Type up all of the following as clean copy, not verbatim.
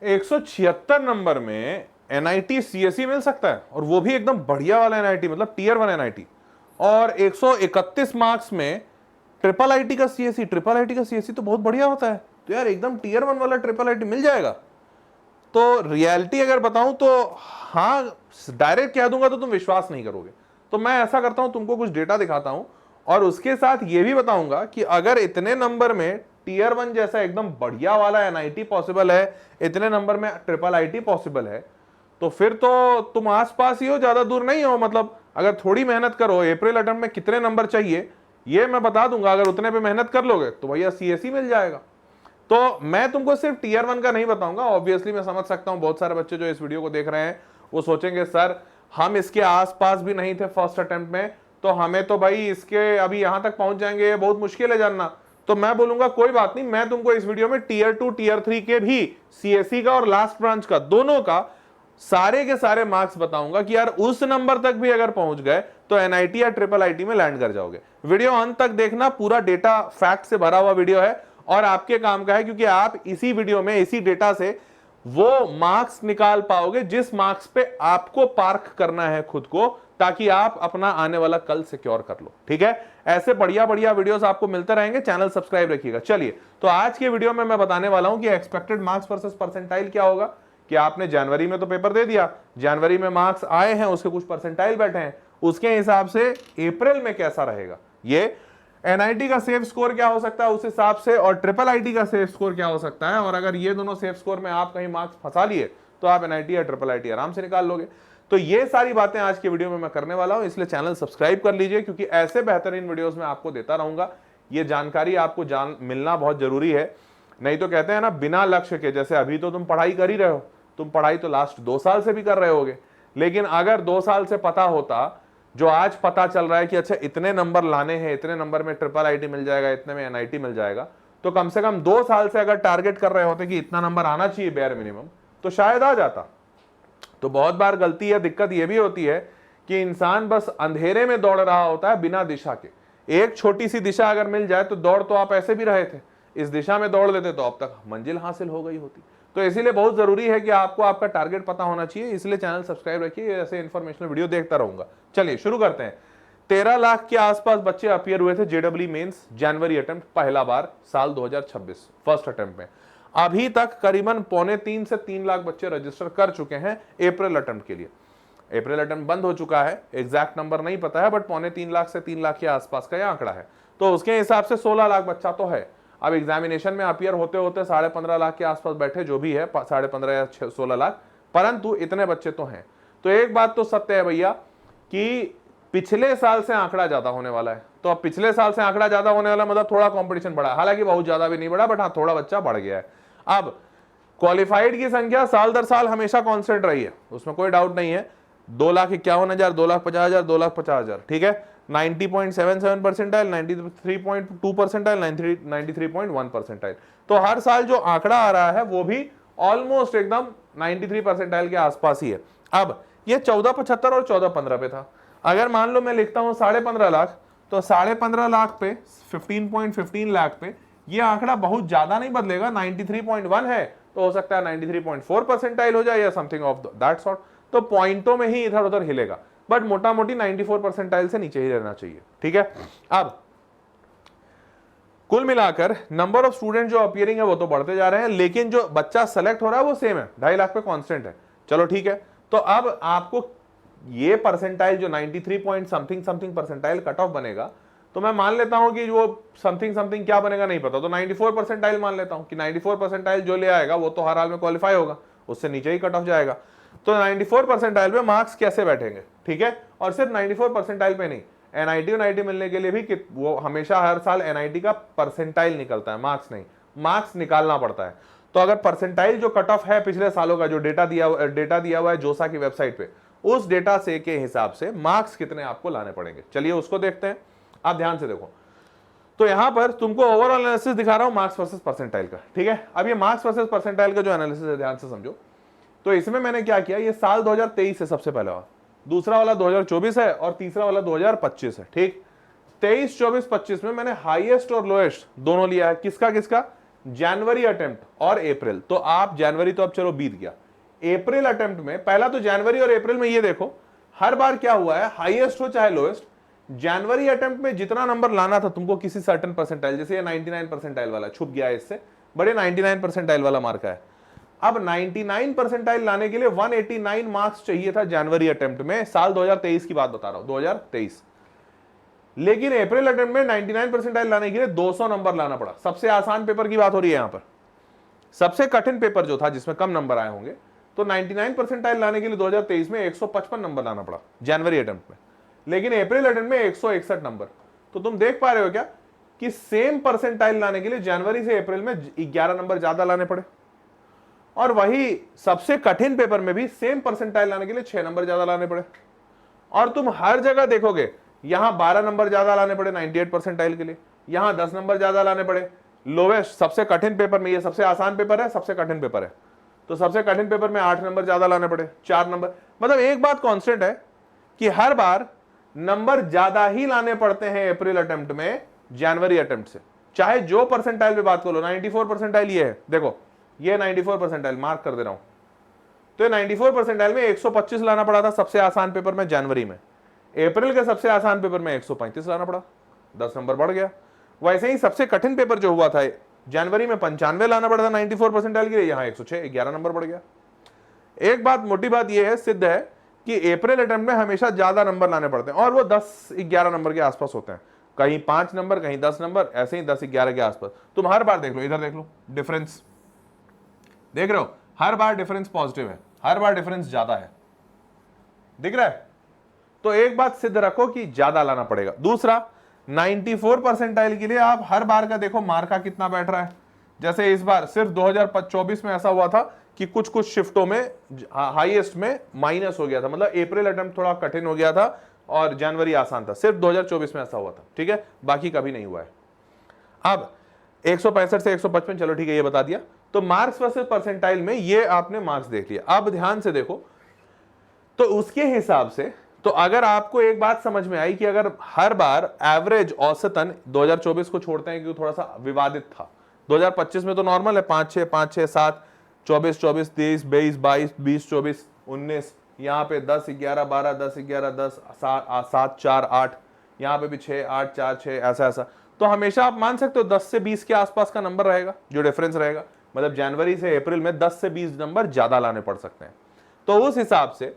176 number में NIT CSE मिल सकता है, और वो भी एकदम बढ़िया वाला एनआईटी, मतलब टीयर 1 एनआईटी। और 131 मार्क्स में ट्रिपल आईटी का सीएसई, ट्रिपल आईटी का सीएसई तो बहुत बढ़िया होता है, तो यार एकदम टीयर 1 वाला ट्रिपल आईटी मिल जाएगा। तो रियलिटी अगर बताऊं तो हाँ, डायरेक्ट कह दूंगा तो तुम विश्वास नहीं करोगे। तो मैं ऐसा करता हूं, तुमको कुछ डेटा दिखाता हूं और उसके साथ ये भी बताऊंगा कि अगर इतने नंबर में टीयर 1 जैसा एकदम बढ़िया वाला एनआईटी पॉसिबल है, इतने नंबर में ट्रिपल आईटी पॉसिबल है, तो फिर तो तुम आसपास ही हो, ज्यादा दूर नहीं हो। मतलब अगर थोड़ी मेहनत करो, अप्रैल अटेम्प्ट में कितने नंबर चाहिए ये मैं बता दूंगा, अगर उतने पे मेहनत कर लोगे तो भैया सीएसई मिल जाएगा। तो मैं तुमको सिर्फ टीयर 1 का नहीं बताऊंगा, ऑब्वियसली मैं समझ सकता हूं बहुत सारे बच्चे जो इस वीडियो को देख रहे हैं वो सोचेंगे सर हम इसके आसपास भी नहीं थे फर्स्ट अटेम्प्ट में, तो हमें तो भाई इसके अभी यहां तक पहुंच जाएंगे, ये बहुत मुश्किल है जानना। तो मैं बोलूंगा कोई बात नहीं, मैं तुमको इस वीडियो में टीयर 2 टीयर 3 के भी सीएसई का और लास्ट ब्रांच का दोनों का सारे के सारे मार्क्स बताऊंगा कि यार उस नंबर तक भी अगर पहुंच गए तो एनआईटी या ट्रिपल आईटी में लैंड कर जाओगे। वीडियो अंत तक देखना, पूरा डेटा फैक्ट से भरा हुआ वीडियो है और आपके काम का है, क्योंकि आप इसी वीडियो में इसी डेटा से वो मार्क्स निकाल पाओगे जिस मार्क्स पे आपको पार्क करना है खुद को, ताकि आप अपना आने वाला कल सिक्योर कर लो। ठीक है, ऐसे बढ़िया बढ़िया वीडियोस आपको मिलते रहेंगे, चैनल सब्सक्राइब रखिएगा। चलिए, तो आज के वीडियो में मैं बताने वाला हूं कि एक्सपेक्टेड मार्क्स वर्सेस परसेंटाइल क्या होगा। कि आपने जनवरी में तो पेपर दे दिया, जनवरी में मार्क्स आए हैं, उसके कुछ परसेंटाइल बैठे हैं, उसके हिसाब से अप्रैल में कैसा रहेगा, ये एनआईटी का सेफ स्कोर क्या हो सकता है उस हिसाब से, और ट्रिपल आईटी का सेफ स्कोर क्या हो सकता है। और अगर ये दोनों सेफ स्कोर में आप कहीं मार्क्स फंसा लिए तो आप एनआईटी या ट्रिपल आईटी आराम से निकाल लोगे। तो ये सारी बातें आज के वीडियो में मैं करने वाला हूं, इसलिए चैनल सब्सक्राइब कर लीजिए, क्योंकि ऐसे बेहतरीन वीडियोस में आपको देता रहूंगा। ये जानकारी आपको मिलना बहुत जरूरी है, नहीं तो कहते हैं ना बिना लक्ष्य के, जैसे अभी तो तुम पढ़ाई कर ही रहे हो, तुम पढ़ाई तो लास्ट 2 साल से भी कर रहे होगे, लेकिन अगर 2 साल से पता होता जो आज पता चल रहा है कि अच्छा इतने नंबर लाने हैं, इतने नंबर में ट्रिपल आईटी मिल जाएगा, इतने में एनआईटी मिल जाएगा, तो कम से कम 2 साल से अगर टारगेट कर रहे होते कि इतना नंबर आना चाहिए बेयर मिनिमम, तो शायद आ जाता। तो बहुत बार गलती या दिक्कत यह भी होती है कि इंसान बस अंधेरे में दौड़ रहा होता है बिना दिशा के। एक छोटी सी दिशा अगर मिल जाए तो दौड़ तो आप ऐसे भी रहे थे, इस दिशा में दौड़ लेते तो अब तक मंजिल हासिल हो गई होती। तो इसीलिए बहुत जरूरी है कि आपको आपका टारगेट पता होना चाहिए, इसलिए चैनल सब्सक्राइब रखिए, ऐसे इन्फॉर्मेशनल वीडियो देखता रहूंगा। चलिए शुरू करते हैं। 13 लाख के आसपास बच्चे अपियर हुए थे जेडब्ल्यू मेंस जनवरी अटेम्प्ट पहला बार साल 2026 फर्स्ट अटेम्प्ट में। अभी तक करीबन 2.25 से 3 लाख बच्चे रजिस्टर कर चुके हैं अप्रैल अटेम्प्ट के लिए। अप्रैल अटेम्प्ट बंद हो चुका है, एग्जैक्ट नंबर नहीं पता है, बट 2.25 लाख से 3 लाख के आसपास का यह आंकड़ा है। तो उसके हिसाब से 16 लाख बच्चा तो है। अब एग्जामिनेशन में अपियर होते होते 15.5 लाख के आसपास बैठे, जो भी है 15.5 या 16 लाख, परंतु इतने बच्चे तो हैं। तो एक बात तो सत्य है भैया कि पिछले साल से आंकड़ा ज्यादा होने वाला है। तो अब पिछले साल से आंकड़ा ज्यादा होने वाला मतलब थोड़ा कंपटीशन बढ़ा, हालांकि बहुत ज्यादा भी नहीं बढ़ा, बट हाँ थोड़ा बच्चा बढ़ गया है। अब क्वालिफाइड की संख्या साल दर साल हमेशा कांस्टेंट रही है, उसमें कोई डाउट नहीं है। 2,51,000, 2,50,000, 2,50,000, ठीक है। 90.77 परसेंटाइल, 93.2 परसेंटाइल, 93.1 परसेंटाइल। तो हर साल जो आंकड़ा आ रहा है वो भी ऑलमोस्ट एकदम 93 परसेंटाइल के आसपास ही है। अब ये 1475 और 1415 पे था। अगर मान लो मैं लिखता हूं 15.5 लाख, तो 15.5 लाख पे 15.15 लाख पे ये आंकड़ा बहुत ज्यादा नहीं बदलेगा। 93.1 है तो हो सकता है 93.4 परसेंटाइल हो जाए या समथिंग ऑफ दैट सॉर्ट। तो पॉइंटों में ही इधर उधर हिलेगा, बट मोटा मोटी 94 परसेंटाइल से नीचे ही रहना चाहिए, ठीक है। अब कुल मिलाकर नंबर ऑफ स्टूडेंट जो अपियरिंग है वो तो बढ़ते जा रहे हैं, लेकिन जो बच्चा सेलेक्ट हो रहा है वो सेम है, 2.5 लाख पे कांस्टेंट है। चलो ठीक है, तो अब आपको ये परसेंटाइल जो 93 point something something percentile cut off बनेगा, तो मैं मान लेता हूं कि वो समथिंग समथिंग क्या बनेगा नहीं पता, तो 94 परसेंटाइल मान लेता हूं कि 94 परसेंटाइल जो ले आएगा वो तो हर हाल में क्वालिफाई होगा, उससे नीचे ही कट ऑफ जाएगा। तो 94 परसेंटाइल पे मार्क्स कैसे बैठेंगे, ठीक है। और सिर्फ 94 परसेंटाइल पे नहीं, एनआईटी यूनाईटी मिलने के लिए भी कि वो हमेशा हर साल एनआईटी का परसेंटाइल निकलता है, मार्क्स नहीं, मार्क्स निकालना पड़ता है। तो अगर परसेंटाइल जो कट ऑफ है पिछले सालों का जो डेटा दिया हुआ है जोसा की वेबसाइट पे, उस डेटा से के हिसाब से मार्क्स कितने आपको लाने पड़ेंगे, चलिए उसको देखते हैं। आप ध्यान से देखो, तो यहां पर तुमको ओवरऑल एनालिसिस दिखा रहा हूं मार्क्स वर्सेस परसेंटाइल का, ठीक है। अब ये मार्क्स वर्सेस परसेंटाइल का जो एनालिसिस है ध्यान से समझो। तो इसमें मैंने क्या किया, ये साल 2023 है सबसे पहला, दूसरा वाला 2024 है और तीसरा वाला 2025 है, ठीक। 23, 24, 25 में मैंने हाईएस्ट और लोएस्ट दोनों लिया है। किसका किसका, जनवरी अटेम्प्ट और अप्रैल, तो आप जनवरी तो अब चलो बीत गया, अप्रैल अटेम्प्ट में पहला तो जनवरी और अप्रैल में ये देखो हर बार क्या हुआ है, हाईएस्ट हो चाहे लोएस्ट, जनवरी अटेम्प्ट में जितना नंबर लाना था तुमको किसी सर्टेन परसेंटाइल, जैसे ये 99 परसेंटाइल वाला छुप गया है इससे, बड़े 99 परसेंटाइल वाला मार्क है। अब 99 परसेंटाइल लाने के लिए 189 मार्क्स चाहिए था जनवरी अटेम्प्ट में, साल 2023 की बात बता रहा हूं, 2023। लेकिन अप्रैल अटेम्प्ट में 99 परसेंटाइल लाने के लिए 200 नंबर लाना पड़ा। सबसे आसान पेपर की बात हो रही है यहां पर, सबसे कठिन पेपर जो था जिसमें कम नंबर आए होंगे, तो 99 परसेंटाइल लाने के लिए 2023 में 155 नंबर लाना पड़ा जनवरी अटेम्प्ट में, लेकिन अप्रैल अटेम्प्ट में 161 नंबर। तो तुम देख पा रहे हो क्या कि सेम परसेंटाइल लाने के लिए जनवरी से अप्रैल में 11 नंबर ज्यादा लाने पड़े, और वही सबसे कठिन पेपर में भी सेम परसेंटाइल लाने के लिए 6 नंबर ज्यादा लाने पड़े। और तुम हर जगह देखोगे यहां 12 नंबर ज्यादा लाने पड़े 98 परसेंटाइल के लिए, यहां 10 नंबर ज्यादा लाने पड़े लोवेस्ट सबसे कठिन पेपर में। ये सबसे आसान पेपर है, सबसे कठिन पेपर है, तो सबसे कठिन पेपर में 8 नंबर ज्यादा लाने पड़े, 4 नंबर। मतलब एक बात कांस्टेंट है कि हर बार नंबर ज्यादा ही लाने पड़ते हैं अप्रैल अटेम्प्ट में जनवरी अटेम्प्ट से, चाहे जो परसेंटाइल पे बात करो। 94 परसेंटाइल ये है, देखो ये 94 परसेंटाइल मार्क कर दे रहा हूं, तो ये 94 परसेंटाइल में 125 लाना पड़ा था सबसे आसान पेपर में जनवरी में, अप्रैल के सबसे आसान पेपर में 135 लाना पड़ा, 10 नंबर बढ़ गया। वैसे ही सबसे कठिन पेपर जो हुआ था जनवरी में 95 लाना पड़ा था 94 परसेंटाइल के लिए, यहां 106, 11 नंबर बढ़ गया। एक बात, मोटी बात यह है, सिद्ध है कि अप्रैल अटेम्प्ट में हमेशा ज्यादा नंबर लाने पड़ते हैं, और वो 10-11 नंबर के आसपास होते हैं, कहीं 5 नंबर कहीं 10 नंबर, ऐसे ही 10-11 के आसपास। तुम हर बार देख लो, इधर देख लो डिफरेंस, देख रहे हो हर बार डिफरेंस पॉजिटिव है, हर बार डिफरेंस ज्यादा है, दिख रहा है। तो एक बात सिद्ध रखो कि ज्यादा लाना पड़ेगा। दूसरा, 94 परसेंटाइल के लिए आप हर बार का देखो मार्का कितना बैठ रहा है। जैसे इस बार सिर्फ 2024 में ऐसा हुआ था कि कुछ कुछ शिफ्टों में हाईएस्ट में माइनस हो गया था, मतलब अप्रैल अटेम्प्ट थोड़ा कठिन हो गया था और जनवरी आसान था, सिर्फ 2024 में ऐसा हुआ था, ठीक है, बाकी कभी नहीं हुआ है। अब 165 से 155, चलो ठीक है, ये बता दिया। तो मार्क्स वर्सेस परसेंटाइल में ये आपने मार्क्स देख लिया। अब ध्यान से देखो, तो उसके हिसाब से, तो अगर आपको एक बात समझ में आई कि अगर हर बार एवरेज औसतन 2024 को छोड़ते हैं क्योंकि थोड़ा सा विवादित था, 2025 में तो नॉर्मल है 5-6 5-6 7, 24 24 23 22 22 20 24 19, यहाँ पे 10 11 12 10 11 10 7 4 8, यहाँ पे भी 6 8 4 6, ऐसा ऐसा। तो हमेशा आप मान सकते हो 10 से 20 के आसपास का नंबर रहेगा जो डिफरेंस रहेगा, मतलब जनवरी से अप्रैल में 10 से 20 नंबर ज्यादा लाने पड़ सकते हैं। तो उस हिसाब से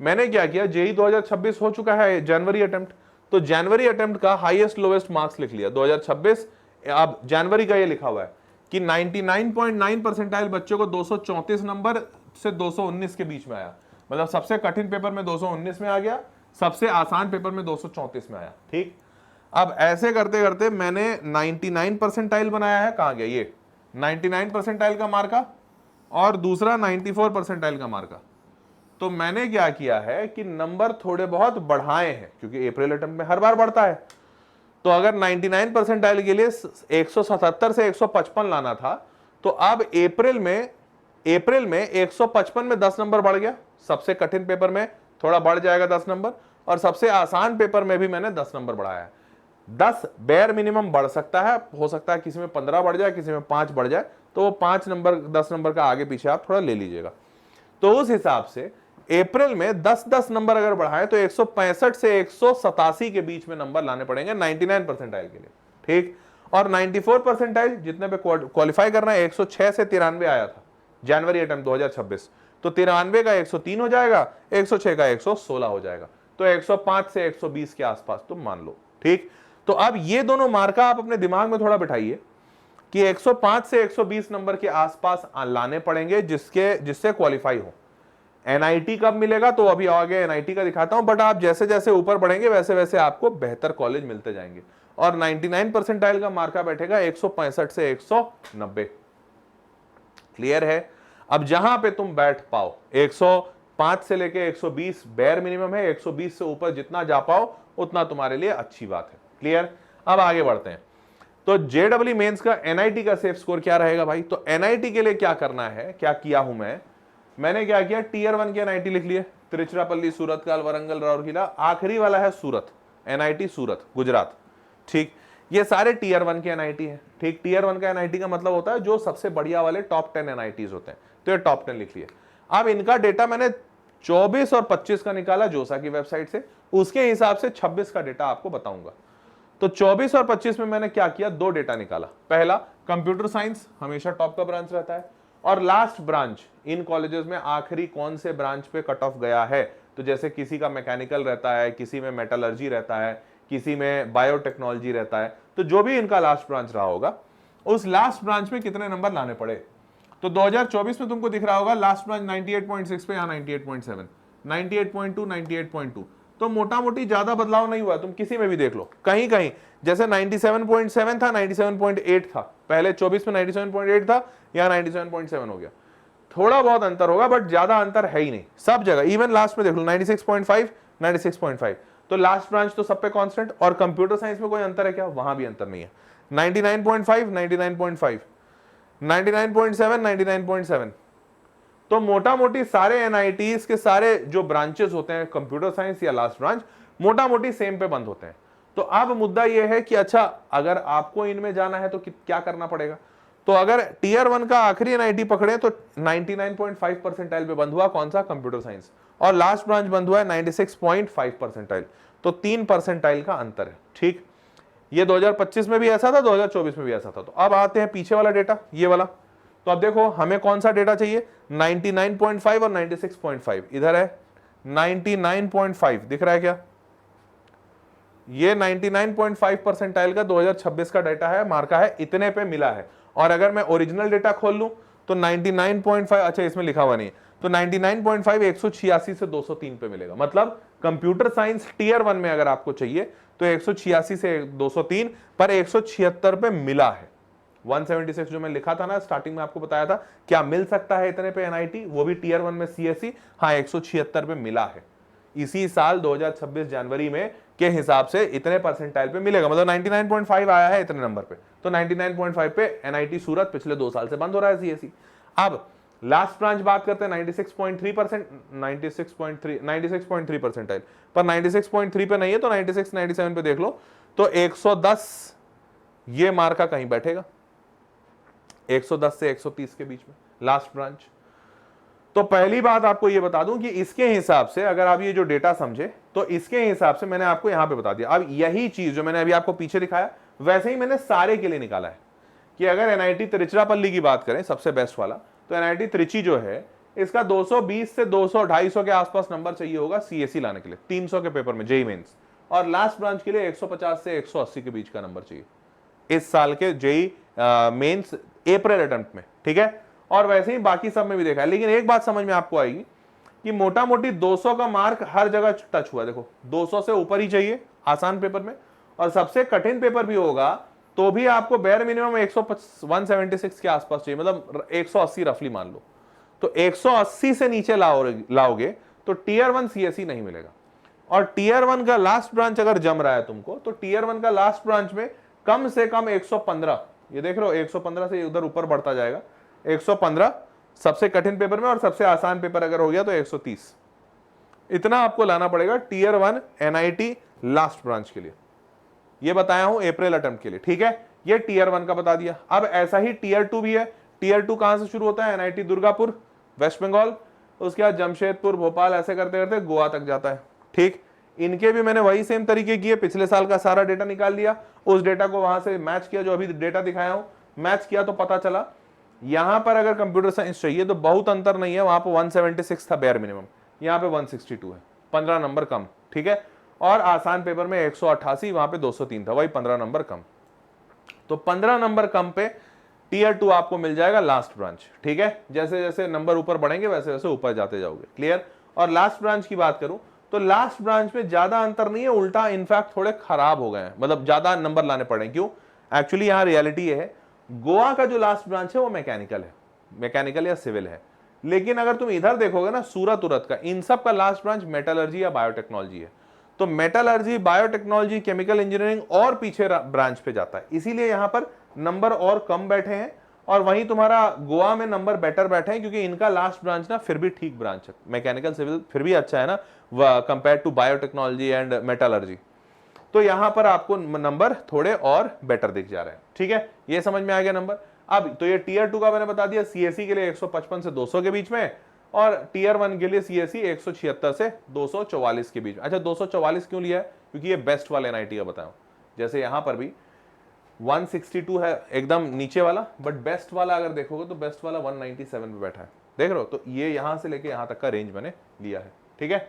मैंने क्या किया, जेई 2026 हो चुका है जनवरी अटेम्प्ट, तो जनवरी अटेम्प्ट का हाईएस्ट लोवेस्ट मार्क्स लिख लिया 2026। अब जनवरी का ये लिखा हुआ है कि 99.9 परसेंटाइल बच्चों को 234 नंबर से 219 के बीच में आया, मतलब सबसे कठिन पेपर में 219 में आ गया, सबसे आसान पेपर में 234 में आया, ठीक। अब ऐसे करते करते मैंने 99 परसेंटाइल बनाया है, कहां गया ये 99 परसेंटाइल का मार्का, और दूसरा 94 परसेंटाइल का मार्का। तो मैंने क्या किया है कि नंबर थोड़े बहुत बढ़ाए हैं, क्योंकि अप्रैल अटेम्प्ट में हर बार बढ़ता है। तो अगर 99 परसेंटाइल के लिए 177 से 155 लाना था, तो अब अप्रैल में 155 में 10 नंबर बढ़ गया, सबसे कठिन पेपर में थोड़ा बढ़ जाएगा 10 नंबर, और सबसे आसान पेपर में भी मैंने 10 नंबर बढ़ाया है। 10 बेयर मिनिमम बढ़ सकता है, हो सकता है किसी में 15 बढ़ जाए, किसी में 5 बढ़ जाए, तो वो 5 नंबर 10 नंबर का आगे पीछे आप थोड़ा ले लीजिएगा। तो उस हिसाब से अप्रैल में 10-10 नंबर अगर बढ़ाएं तो 165 से 187 के बीच में नंबर लाने पड़ेंगे 99 परसेंटाइल के लिए, ठीक। और 94 परसेंटाइल जितने पे क्वालिफाई करना है, 106 से 93 आया था जनवरी अटेम्प्ट 2026, तो 93 का 103 हो जाएगा, 106 का 116 हो जाएगा, तो 105 से 120 के आसपास तुम मान लो, ठीक। तो अब ये दोनों मार्का आप अपने दिमाग में थोड़ा बिठाइए कि 105 से 120 नंबर के आसपास लाने पड़ेंगे जिससे क्वालिफाई हो। एनआईटी कब मिलेगा तो अभी आगे एनआईटी का दिखाता हूं, बट आप जैसे जैसे ऊपर बढ़ेंगे वैसे वैसे आपको बेहतर कॉलेज मिलते जाएंगे। और 99 परसेंटाइल का मार्का बैठेगा 165 से 190, क्लियर है। अब जहां पे तुम बैठ पाओ, 105 से लेके 120 बेयर मिनिमम है, 120 से ऊपर जितना जा पाओ उतना तुम्हारे लिए अच्छी बात है, क्लियर। अब आगे बढ़ते हैं। तो जेडब्ल्यू मेंस का एनआईटी का सेफ स्कोर क्या रहेगा भाई, तो एनआईटी के लिए क्या करना है, क्या किया हूं मैंने क्या किया, टीयर 1 के एनआईटी लिख लिए, तिरुचिरापल्ली, सूरतकाल, वरंगल, राउरकेला, आखिरी वाला है सूरत, एनआईटी सूरत गुजरात, ठीक। ये सारे टीयर 1 के एनआईटी है। ठीक, टीयर 1 का एनआईटी का मतलब होता है जो सबसे बढ़िया वाले टॉप 10 एनआईटीज होते हैं। तो ये टॉप 10 लिख लिए। अब इनका डेटा मैंने 24 और 25 का निकाला जोसा की वेबसाइट से, उसके हिसाब से 26 का डेटा आपको बताऊंगा। तो 24 और 25 में मैंने क्या किया, दो डेटा निकाला। पहला, कंप्यूटर साइंस हमेशा टॉप का ब्रांच रहता है, और लास्ट ब्रांच इन कॉलेजेस में आखिरी कौन से ब्रांच पे कट ऑफ गया है। तो जैसे किसी का मैकेनिकल रहता है, किसी में मेटलर्जी रहता है, किसी में बायोटेक्नोलॉजी रहता है, तो जो भी इनका लास्ट ब्रांच रहा होगा उस लास्ट ब्रांच में कितने नंबर लाने पड़े। तो 2024 में तुमको दिख रहा होगा लास्ट ब्रांच 98.6 पे, यहाँ 98.7, 98.2, 98.2। तो मोटा मोटी ज्यादा बदलाव नहीं हुआ, तुम किसी में भी देख लो। कहीं कहीं जैसे 97.7 था, 97.8 था, पहले 24 में 97.8 था, यहाँ 97.7 हो गया। थोड़ा बहुत अंतर होगा बट ज्यादा अंतर है ही नहीं सब जगह। इवन लास्ट में देख लो 96.5, 96.5। तो लास्ट ब्रांच तो सब पे कांस्टेंट। और कंप्यूटर साइंस में कोई अंतर है क्या, वहां भी अंतर नहीं है। 99.5, 99.5, 99.7, 99.7। तो मोटा मोटी सारे एनआईटीज के सारे जो ब्रांचेस होते हैं कंप्यूटर साइंस या लास्ट ब्रांच मोटा मोटी सेम पे बंद होते हैं। तो अब मुद्दा यह है कि अच्छा अगर आपको इनमें जाना है तो क्या करना पड़ेगा। तो अगर टीयर 1 का आखिरी एनआईटी पकड़े तो 99.5 परसेंटाइल पे बंद हुआ कौन सा, कंप्यूटर साइंस, और लास्ट ब्रांच बंद हुआ है 96.5 परसेंटाइल। तो 3 परसेंटाइल का अंतर है। ठीक, ये 2025 में भी ऐसा था, 2024 में भी ऐसा था। तो अब आते हैं पीछे वाला डेटा, ये वाला। तो अब देखो हमें कौन सा डेटा चाहिए, 99.5 और 96.5। इधर है 99.5, दिख रहा है क्या, ये 99.5 परसेंटाइल का 2026 का डेटा है, मार्का है, इतने पे मिला है। और अगर मैं ओरिजिनल डेटा खोल लूं तो 99.5, अच्छा इसमें लिखा हुआ नहीं है, तो 99.5 186 से 203 पे मिलेगा। मतलब कंप्यूटर साइंस टीयर 1 में अगर आपको चाहिए तो 186 से 203 पर 176 पे मिला है। 176 जो मैं लिखा था ना स्टार्टिंग में आपको बताया था क्या मिल सकता है इतने पे एनआईटी, वो भी टीयर 1 में सीएसई, हाँ 176 पे मिला है। इसी साल 2026 जनवरी में के हिसाब से इतने परसेंटाइल पे मिलेगा, मतलब 99.5 आया है इतने नंबर पे। तो 99.5 पे एनआईटी सूरत पिछले 2 साल से बंद हो रहा है सीएसई। अब लास्ट ब्रांच बात करते हैं 96.3%, 96.3 परसेंटाइल, पर 96.3 पे नहीं है तो 96, 97 पे देख लो। तो 110 ये मार्का कहीं बैठेगा, 110 से 130 के बीच में लास्ट ब्रांच। तो पहली बात आपको ये बता दूं कि इसके हिसाब से अगर आप ये जो डेटा समझे तो इसके हिसाब से मैंने आपको यहां पे बता दिया। अब यही चीज जो मैंने अभी आपको पीछे दिखाया वैसे ही मैंने सारे के लिए निकाला है कि अगर एनआईटी तिरुचिरापल्ली की बात करें सबसे बेस्ट वाला, तो एनआईटी त्रिची जो है इसका 220 से 200, 250 के आसपास नंबर चाहिए होगा सीएसई लाने के लिए 300 के पेपर में जेई मेंस, और लास्ट ब्रांच के लिए 150 से 180 के बीच का नंबर चाहिए इस साल के जेई मेंस अप्रैल अटेम्प्ट में। ठीक है, और वैसे ही बाकी सब में भी देखा है। लेकिन एक बात समझ में आपको आएगी कि मोटा मोटी 200 का मार्क हर जगह टच हुआ। देखो 200 से ऊपर ही चाहिए आसान पेपर में, और सबसे कठिन पेपर भी होगा तो भी आपको बेयर मिनिमम 176 के आसपास चाहिए, मतलब 180 रफली मान लो। तो 180 से नीचे लाओगे तो टीयर 1 सीएसई नहीं मिलेगा। और टीयर 1 का लास्ट ब्रांच अगर जम रहा है तुमको तो टीयर 1 का लास्ट ब्रांच में कम से कम 115, ये देख रहे हो 115 से उधर ऊपर बढ़ता जाएगा, 115 सबसे कठिन पेपर में, और सबसे आसान पेपर अगर हो गया तो 130। इतना आपको लाना पड़ेगा टीयर 1 एनआईटी लास्ट ब्रांच के लिए। ये बताया हूं अप्रैल अटेम्प्ट के लिए। ठीक है, ये टीयर 1 का बता दिया। अब ऐसा ही टीयर 2 भी है। टीयर 2 कहां से शुरू होता है, एनआईटी दुर्गापुर वेस्ट बंगाल, उसके बाद जमशेदपुर, भोपाल, ऐसे करते करते गोवा तक जाता है। ठीक, इनके भी मैंने वही सेम तरीके किए, पिछले साल का सारा डेटा निकाल लिया, उस डेटा को वहां से मैच किया जो अभी डेटा दिखाया हूं, मैच किया तो पता चला यहां पर अगर कंप्यूटर साइंस चाहिए तो बहुत अंतर नहीं है। वहां पर 176 था बेयर मिनिमम, यहां पे 162 है, 15 नंबर कम। ठीक है, और आसान पेपर में 188, वहां पे 203 था, वही 15 नंबर कम। तो 15 नंबर कम पे टीयर 2 आपको मिल जाएगा लास्ट ब्रांच। ठीक है, जैसे जैसे नंबर ऊपर बढ़ेंगे वैसे वैसे ऊपर जाते जाओगे। क्लियर। और लास्ट ब्रांच की बात करूं तो लास्ट ब्रांच में ज्यादा अंतर नहीं है, उल्टा इनफैक्ट थोड़े खराब हो गए हैं, मतलब ज्यादा नंबर लाने पड़े। क्यों, एक्चुअली यहां रियलिटी है गोवा का जो लास्ट ब्रांच है वो मैकेनिकल है, मैकेनिकल या सिविल है। लेकिन अगर तुम इधर देखोगे ना सूरत उरत का, इन सब का लास्ट ब्रांच मेटलर्जी या बायोटेक्नोलॉजी है। तो मेटलर्जी, बायोटेक्नोलॉजी, केमिकल इंजीनियरिंग और पीछे ब्रांच पे जाता है, इसीलिए यहां पर नंबर और कम बैठे हैं। और वहीं तुम्हारा गोवा में नंबर बेटर बैठे हैं क्योंकि इनका लास्ट ब्रांच ना फिर भी ठीक ब्रांच है, मैकेनिकल सिविल फिर भी अच्छा है ना compare to biotechnology and metallurgy. तो यहां पर आपको नंबर थोड़े और बेटर दिख जा रहे हैं। ठीक है, ये समझ में आ गया नंबर। अब तो ये टीयर 2 का मैंने बता दिया, सीएसई के लिए 155 से 200 के बीच में, और टीयर 1 के लिए सीएसई 176 से 244 के बीच में। अच्छा, 244 क्यों लिया है? क्योंकि ये बेस्ट वाले एनआईटी का बताऊं, जैसे यहां पर भी 162 है एकदम नीचे वाला, बट बेस्ट वाला अगर देखोगे तो बेस्ट वाला 197 पे बैठा है, देख रहे हो? तो ये यहां से लेके यहां तक का रेंज मैंने लिया है। ठीक है,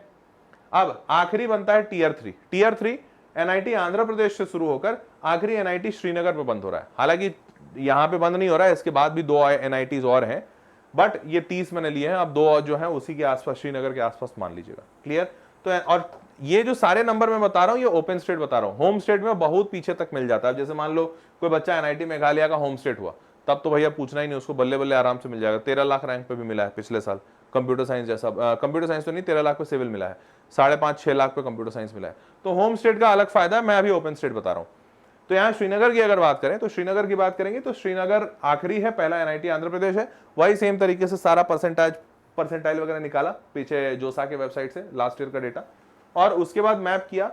अब आखिरी बनता है tier 3। Tier 3 NIT Andhra Pradesh से शुरू होकर आखिरी एनआईटी श्रीनगर पे बंद हो रहा है। हालांकि यहां पे बंद नहीं हो रहा है, इसके बाद भी 2 एनआईटीज और हैं, बट ये 30 मैंने लिए हैं। अब 2 और जो है उसी के आसपास, श्रीनगर के आसपास मान लीजिएगा। क्लियर? तो और ये जो सारे नंबर मैं बता रहा हूं, ये ओपन स्टेट बता रहा हूं। होम स्टेट में बहुत पीछे तक मिल जाता है। जैसे मान लो कोई बच्चा एनआईटी मेघालय का होम स्टेट हुआ, तब तो भैया पूछना ही नहीं, उसको बल्ले बल्ले आराम से मिल जाएगा। 13 लाख रैंक पे भी मिला है पिछले साल कंप्यूटर साइंस जैसा। कंप्यूटर साइंस तो नहीं, 13 लाख पे सिविल मिला है, 5.5-6 लाख पे कंप्यूटर साइंस मिला है। तो होम स्टेट का अलग फायदा है, मैं अभी ओपन स्टेट बता रहा हूं। तो यहाँ श्रीनगर की अगर बात करें, तो श्रीनगर की बात करेंगे तो श्रीनगर आखिरी है, पहला एनआईटी आंध्र प्रदेश है। वही सेम तरीके से सारा परसेंटाइल वगैरह निकाला पीछे जोसा के वेबसाइट से, लास्ट ईयर का डेटा, और उसके बाद मैप किया,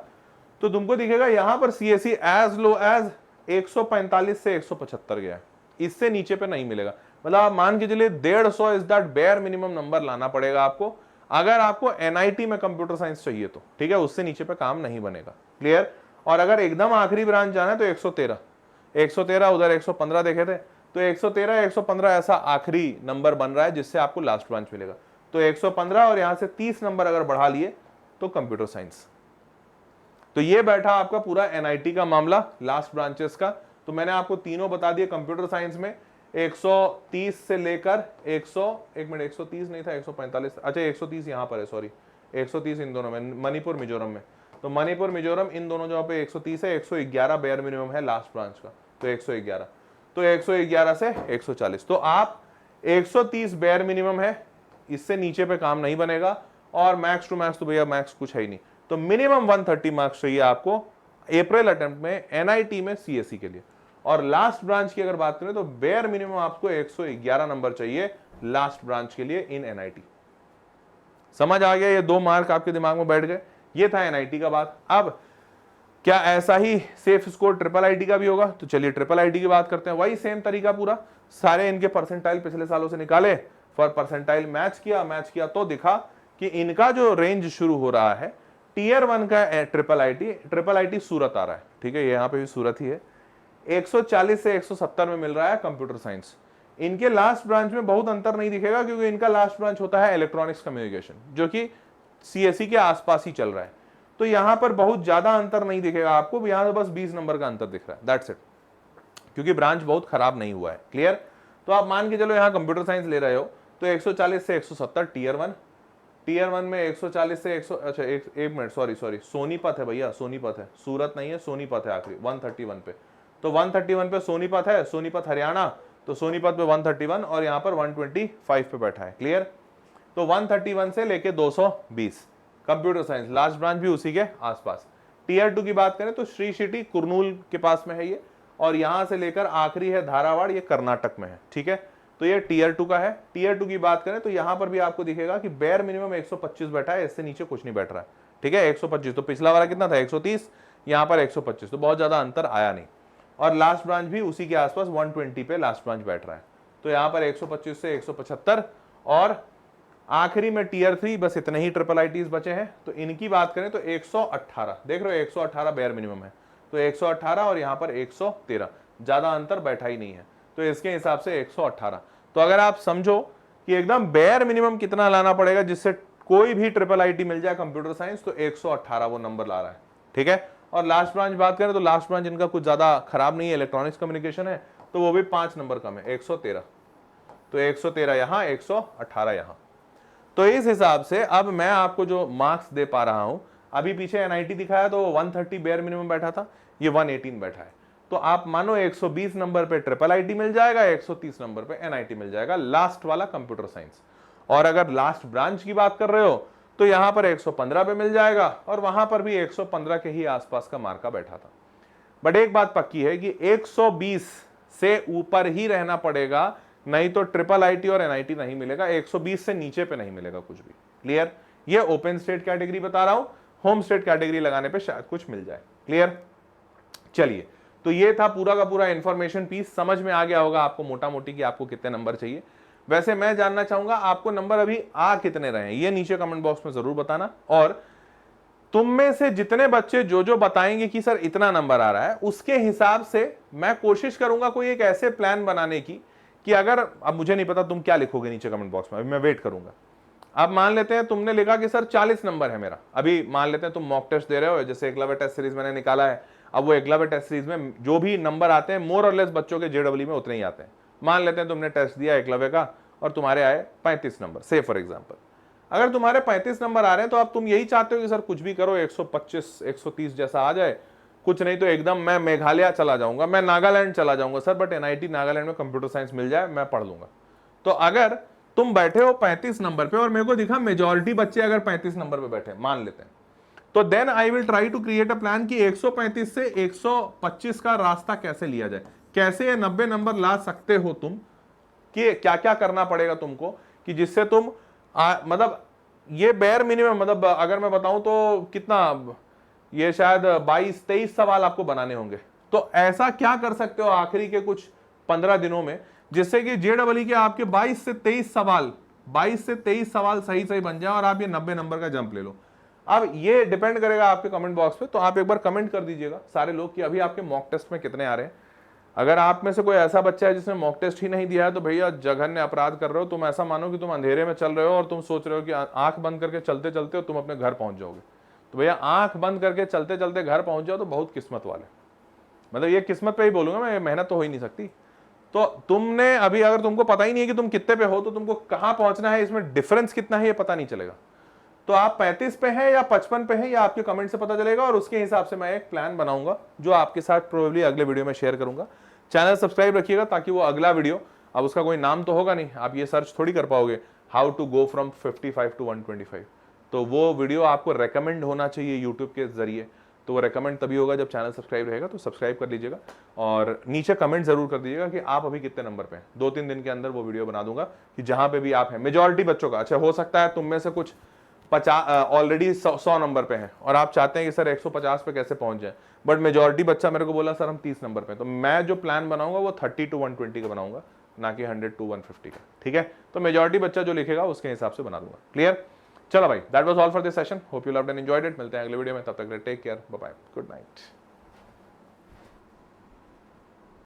तो तुमको दिखेगा यहां पर सीएसई एज लो एज 145 से 175 गया है, इससे नीचे पे नहीं मिलेगा। मतलब आप मान के चलिए 150 is that bare minimum number लाना पड़ेगा आपको, अगर आपको एनआईटी में कंप्यूटर साइंस चाहिए तो। ठीक है, उससे नीचे पे काम नहीं बनेगा। क्लियर? और अगर एकदम आखिरी ब्रांच जाना है तो 113, उधर 115 देखे थे, तो 113 115 ऐसा आखिरी नंबर बन रहा है जिससे आपको लास्ट ब्रांच मिलेगा। तो 115 और यहां से 30 नंबर अगर बढ़ा लिए तो कंप्यूटर साइंस। तो ये बैठा आपका पूरा एनआईटी का मामला लास्ट ब्रांचेस का। तो मैंने आपको तीनों बता दिए। कंप्यूटर साइंस में 130 से लेकर 130 नहीं था, 145, अच्छा 130 यहां पर है, सॉरी 130 इन दोनों में, मणिपुर मिजोरम में। तो मणिपुर मिजोरम इन दोनों जगह पे 130 है, 111 बेयर मिनिमम है लास्ट ब्रांच का, तो 111, तो 111 से 140। तो आप 130 बेयर मिनिमम है, इससे नीचे पे काम नहीं बनेगा। और मैक्स टू मैक्स तो भैया मैक्स कुछ है ही नहीं, तो मिनिमम 130 मार्क्स चाहिए आपको अप्रैल अटेम्प्ट में एनआईटी में सीएसई के लिए। और लास्ट ब्रांच की अगर बात करें तो बेयर मिनिमम आपको 111 नंबर चाहिए लास्ट ब्रांच के लिए इन एनआईटी। समझ आ गया? ये 2 मार्क आपके दिमाग में बैठ गए। ये था एनआईटी का बात। अब क्या ऐसा ही सेफ स्कोर ट्रिपल आईटी का भी होगा? तो चलिए ट्रिपल आईटी की बात करते हैं। वही सेम तरीका पूरा, सारे इनके परसेंटाइल पिछले सालों से निकाले, फॉर परसेंटाइल मैच किया तो दिखा कि इनका जो रेंज शुरू हो रहा है टीयर 1 का ट्रिपल आईटी सूरत आ रहा है। ठीक है, यहाँ पे भी सूरत ही है, 140 से 170 में मिल रहा है कंप्यूटर साइंस। इनके लास्ट ब्रांच में बहुत अंतर नहीं दिखेगा, क्योंकि इनका लास्ट ब्रांच होता है इलेक्ट्रॉनिक्स कम्युनिकेशन, जो कि सीएसई के आसपास ही चल रहा है। तो यहां पर बहुत ज्यादा अंतर नहीं दिखेगा आपको, यहां तो बस 20 नंबर का अंतर दिख रहा है, दैट्स इट, क्योंकि ब्रांच बहुत खराब नहीं हुआ है। क्लियर? तो आप मान के चलो यहां कंप्यूटर साइंस ले रहे हो तो 140 से 170 टीयर 1 में 140 से 100, अच्छा एक मिनट, सॉरी सोनीपत है भैया, सोनीपत है, सूरत नहीं है, सोनीपत है आखिरी 131 पे। तो 131 पे सोनीपत है, सोनीपत हरियाणा, तो सोनीपत पे 131 और यहाँ पर 125 पे बैठा है। क्लियर? तो 131 से लेके 220 कंप्यूटर साइंस, लास्ट ब्रांच भी उसी के आसपास। टीयर 2 की बात करें तो श्री सिटी कुरनूल के पास में है ये, और यहां से लेकर आखिरी है धारावाड़, ये कर्नाटक में है। ठीक है, तो ये टीयर 2 का है। टीयर 2 की बात करें तो यहां पर भी आपको दिखेगा कि बेयर मिनिमम 125 बैठा है, इससे नीचे कुछ नहीं बैठ रहा है। ठीक है, 125, तो पिछला वाला कितना था 130, यहां पर 125, तो बहुत ज्यादा अंतर आया नहीं। और लास्ट ब्रांच भी उसी के आसपास 120 पे लास्ट ब्रांच बैठ रहा है, तो यहां पर 125 से 175। और आखिरी में टीयर 3 बस इतने ही ट्रिपल आईटीज बचे हैं। तो इनकी बात करें तो 118, देख रहे हो 118 बेयर मिनिमम है, तो 118 और यहां पर 113, ज्यादा अंतर बैठा ही नहीं है, तो इसके हिसाब से 118। तो अगर आप समझो कि एकदम बेयर मिनिमम कितना लाना पड़ेगा जिससे कोई भी ट्रिपल आईटी मिल जाए कंप्यूटर साइंस, तो 118 वो नंबर ला रहा है। ठीक है, और लास्ट ब्रांच बात करें तो लास्ट ब्रांच इनका कुछ ज्यादा खराब नहीं है, इलेक्ट्रॉनिक्स कम्युनिकेशन है, तो वो भी 5 नंबर कम है, 113। तो 113 यहां, 118 यहां। तो इस हिसाब से अब मैं आपको जो मार्क्स दे पा रहा हूं, अभी पीछे एनआईटी दिखाया तो 130 बेयर मिनिमम बैठा था, ये 118 बैठा है। तो आप मानो 120 नंबर पे ट्रिपल आईटी मिल जाएगा, 130 नंबर पे एनआईटी मिल जाएगा, लास्ट वाला कंप्यूटर साइंस। और अगर लास्ट ब्रांच की बात कर रहे हो तो यहां पर 115 पे मिल जाएगा, और वहां पर भी 115 के ही आसपास का मार्का बैठा था। बट एक बात पक्की है कि 120 से ऊपर ही रहना पड़ेगा, नहीं तो ट्रिपल आईटी और एनआईटी नहीं मिलेगा, 120 से नीचे पे नहीं मिलेगा कुछ भी। क्लियर? ये ओपन स्टेट कैटेगरी बता रहा हूं, होम स्टेट कैटेगरी लगाने पे शायद कुछ मिल जाए। क्लियर? चलिए, तो ये था पूरा का पूरा इंफॉर्मेशन पीस। समझ में आ गया होगा आपको मोटा मोटी कि आपको कितने नंबर चाहिए। वैसे मैं जानना चाहूंगा आपको नंबर अभी आ कितने रहे हैं, ये नीचे कमेंट बॉक्स में जरूर बताना। और तुम में से जितने बच्चे जो जो बताएंगे कि सर इतना नंबर आ रहा है, उसके हिसाब से मैं कोशिश करूंगा कोई एक ऐसे प्लान बनाने की कि अगर, अब मुझे नहीं पता तुम क्या लिखोगे नीचे कमेंट बॉक्स में, अभी मैं वेट करूंगा। अब मान लेते हैं तुमने लिखा कि सर 40 नंबर है मेरा, अभी मान लेते हैं तुम मॉक टेस्ट दे रहे हो, जैसे एकलव्य टेस्ट सीरीज मैंने निकाला है। अब वो एकलव्य टेस्ट सीरीज में जो भी नंबर आते हैं मोर और लेस बच्चों के जेडब्ल्यू में उतने ही आते हैं। मान लेते हैं तुमने टेस्ट दिया एकलव्य का और तुम्हारे आए 35 नंबर, से फॉर एग्जाम्पल। अगर तुम्हारे 35 नंबर आ रहे हैं तो अब तुम यही चाहते हो कि सर कुछ भी करो 125 130 जैसा आ जाए, कुछ नहीं तो एकदम मैं मेघालय चला जाऊंगा, मैं नागालैंड चला जाऊंगा सर, बट एनआईटी नागालैंड में कंप्यूटर साइंस मिल जाए मैं पढ़ लूंगा। तो अगर तुम बैठे हो 35 नंबर पे और मेरे को दिखा मेजॉरिटी बच्चे अगर 35 नंबर पे बैठे मान लेते हैं, तो then I will try to create a plan कि 135 से 125 का रास्ता कैसे लिया जाए, कैसे ये 90 नंबर ला सकते हो तुम, कि क्या क्या करना पड़ेगा तुमको कि जिससे तुम मतलब ये बेयर मिनिमम, मतलब अगर मैं बताऊं तो कितना, ये शायद 22-23 सवाल आपको बनाने होंगे। तो ऐसा क्या कर सकते हो आखिरी के कुछ 15 दिनों में जिससे कि जेडब्ल्यू के आपके 22 से 23 सवाल सही सही बन जाए और आप ये 90 नंबर का जंप ले लो। अब ये डिपेंड करेगा आपके कमेंट बॉक्स पे, तो आप एक बार कमेंट कर दीजिएगा सारे लोग कि अभी आपके मॉक टेस्ट में कितने आ रहे हैं। अगर आप में से कोई ऐसा बच्चा है जिसने मॉक टेस्ट ही नहीं दिया है तो भैया जघन्य अपराध कर रहे हो। तुम ऐसा मानो कि तुम अंधेरे में चल रहे हो और तुम सोच रहे हो कि आंख बंद करके चलते चलते हो तुम अपने घर पहुंच जाओगे। तो भैया आंख बंद करके चलते चलते घर पहुंच जाओ तो बहुत किस्मत वाले, मतलब ये किस्मत पे ही बोलूंगा मैं, मेहनत तो हो ही नहीं सकती। तो तुमने अभी, अगर तुमको पता ही नहीं है कि तुम कितने पे हो तो तुमको कहां पहुंचना है, इसमें डिफरेंस कितना है ये पता नहीं चलेगा। तो आप 35 पे हैं या 55 पे हैं, या आपके कमेंट से पता चलेगा और उसके हिसाब से मैं एक प्लान बनाऊंगा जो आपके साथ प्रोबेबली अगले वीडियो में शेयर करूंगा। चैनल सब्सक्राइब रखिएगा ताकि वो अगला वीडियो, अब उसका कोई नाम तो होगा नहीं, आप ये सर्च थोड़ी कर पाओगे how to go from 55 to 125, तो वो वीडियो आपको रेकमेंड होना चाहिए यूट्यूब के जरिए। तो वो रेकमेंड तभी होगा जब चैनल सब्सक्राइब रहेगा। तो सब्सक्राइब कर लीजिएगा और नीचे कमेंट जरूर कर दीजिएगा कि आप अभी कितने नंबर पे हैं। 2-3 दिन के अंदर वो वीडियो बना दूंगा कि जहां पे भी आप हैं, मेजॉरिटी बच्चों का, अच्छा हो सकता है तुम में से कुछ 50 ऑलरेडी 100 नंबर पे हैं और आप चाहते हैं कि सर 150 पे कैसे पहुंच जाए, बट मेजॉरिटी बच्चा मेरे को बोला सर हम 30 नंबर पे, तो मैं जो प्लान बनाऊंगा वो 30 टू 120 का बनाऊंगा, ना कि 100 टू 150 का। ठीक है, तो मेजॉरिटी बच्चा जो लिखेगा उसके हिसाब से बना दूंगा। क्लियर? चलो भाई, that was all for this session, hope you loved and enjoyed it. मिलते हैं अगले वीडियो में, तब तक take care, bye bye, good night.